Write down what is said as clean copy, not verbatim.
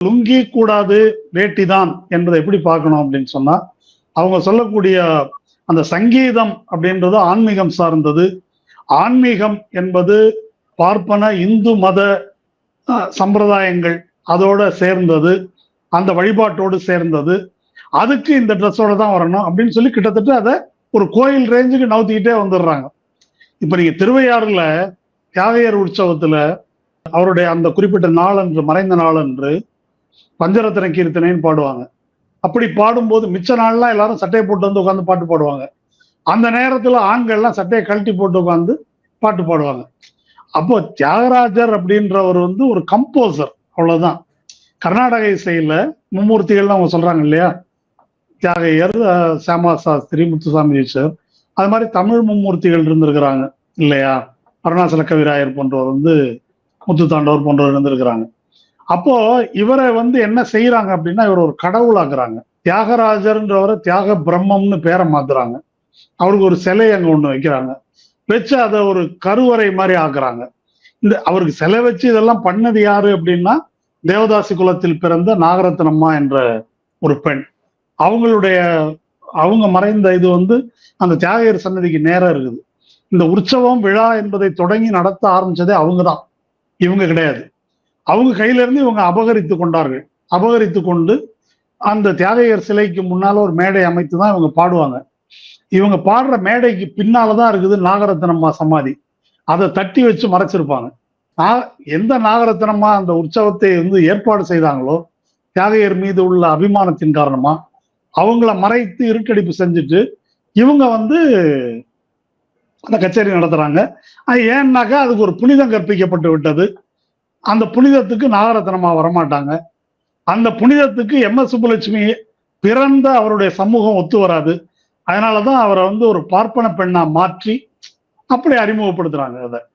லுங்கி கூடாது வேட்டி தான் என்பதை எப்படி பார்க்கணும் அப்படின்னு சொன்னா, அவங்க சொல்லக்கூடிய அந்த சங்கீதம் அப்படின்றது ஆன்மீகம் சார்ந்தது. ஆன்மீகம் என்பது பார்ப்பன இந்து மத சம்பிரதாயங்கள் அதோட சேர்ந்தது, அந்த வழிபாட்டோடு சேர்ந்தது. அதுக்கு இந்த ட்ரெஸ்ஸோட தான் வரணும் அப்படின்னு சொல்லி கிட்டத்தட்ட அதை ஒரு கோயில் ரேஞ்சுக்கு நவுத்திக்கிட்டே வந்துடுறாங்க. இப்ப நீங்க திருவையாறுல தியாகையர் உற்சவத்துல அவருடைய அந்த குறிப்பிட்ட நாளன்று, மறைந்த நாளன்று பஞ்சரத்ன கீர்த்தனைன்னு பாடுவாங்க. அப்படி பாடும்போது மிச்ச நாள்லாம் எல்லாரும் சட்டையை போட்டு வந்து உட்காந்து பாட்டு பாடுவாங்க. அந்த நேரத்துல ஆண்கள்லாம் சட்டையை கழட்டி போட்டு உட்காந்து பாட்டு பாடுவாங்க. அப்போ தியாகராஜர் அப்படின்றவர் வந்து ஒரு கம்போசர், அவ்வளவுதான். கர்நாடக இசையில மும்மூர்த்திகள்னு அவங்க சொல்றாங்க இல்லையா, தியாகையர், சியாமா சாஸ்திரி, முத்துசாமி ஈஸ்வர், அது மாதிரி தமிழ் மும்மூர்த்திகள் இருந்திருக்கிறாங்க இல்லையா, அருணாசல கவிராயர் போன்றவர் வந்து, முத்து தாண்டவர் போன்றவர் இருந்திருக்கிறாங்க. அப்போ இவரை வந்து என்ன செய்யறாங்க அப்படின்னா, இவர் ஒரு கடவுளாக்குறாங்க. தியாகராஜர்ன்றவரை தியாக பிரம்மம்னு பேரை மாத்துறாங்க. அவருக்கு ஒரு சிலை அங்க ஒண்ணு வைக்கிறாங்க, வச்சு அதை ஒரு கருவறை மாதிரி ஆக்குறாங்க. இந்த அவருக்கு சிலை வச்சு இதெல்லாம் பண்ணது யாரு அப்படின்னா, தேவதாசி குலத்தில் பிறந்த நாகரத்னம்மா என்ற ஒரு பெண். அவங்க மறைந்த இது வந்து அந்த தியாகையர் சன்னதிக்கு நேரம் இருக்குது. இந்த உற்சவம் விழா என்பதை தொடங்கி நடத்த ஆரம்பிச்சதே அவங்கதான், இவங்க கிடையாது. அவங்க கையில இருந்து இவங்க அபகரித்து கொண்டார்கள். அபகரித்து கொண்டு அந்த தியாகையர் சிலைக்கு முன்னால ஒரு மேடை அமைத்து தான் இவங்க பாடுவாங்க. இவங்க பாடுற மேடைக்கு பின்னாலதான் இருக்குது நாகரத்னம்மா சமாதி. அதை தட்டி வச்சு மறைச்சிருப்பாங்க. எந்த நாகரத்னம்மா அந்த உற்சவத்தை வந்து ஏற்பாடு செய்தாங்களோ, தியாகையர் மீது உள்ள அபிமானத்தின் காரணமா அவங்கள மறைத்து இருட்டடிப்பு செஞ்சுட்டு இவங்க வந்து அந்த கச்சேரி நடத்துறாங்க. ஏன்னாக்கா அதுக்கு ஒரு புனிதம் கற்பிக்கப்பட்டு விட்டது. அந்த புனிதத்துக்கு நாகரத்னம்மா வரமாட்டாங்க. அந்த புனிதத்துக்கு எம்.எஸ். சுப்புலட்சுமி பிறந்த அவருடைய சமூகம் ஒத்து வராது. அதனாலதான் அவரை வந்து ஒரு பார்ப்பன பெண்ணா மாற்றி அப்படி அறிமுகப்படுத்துறாங்க அதை.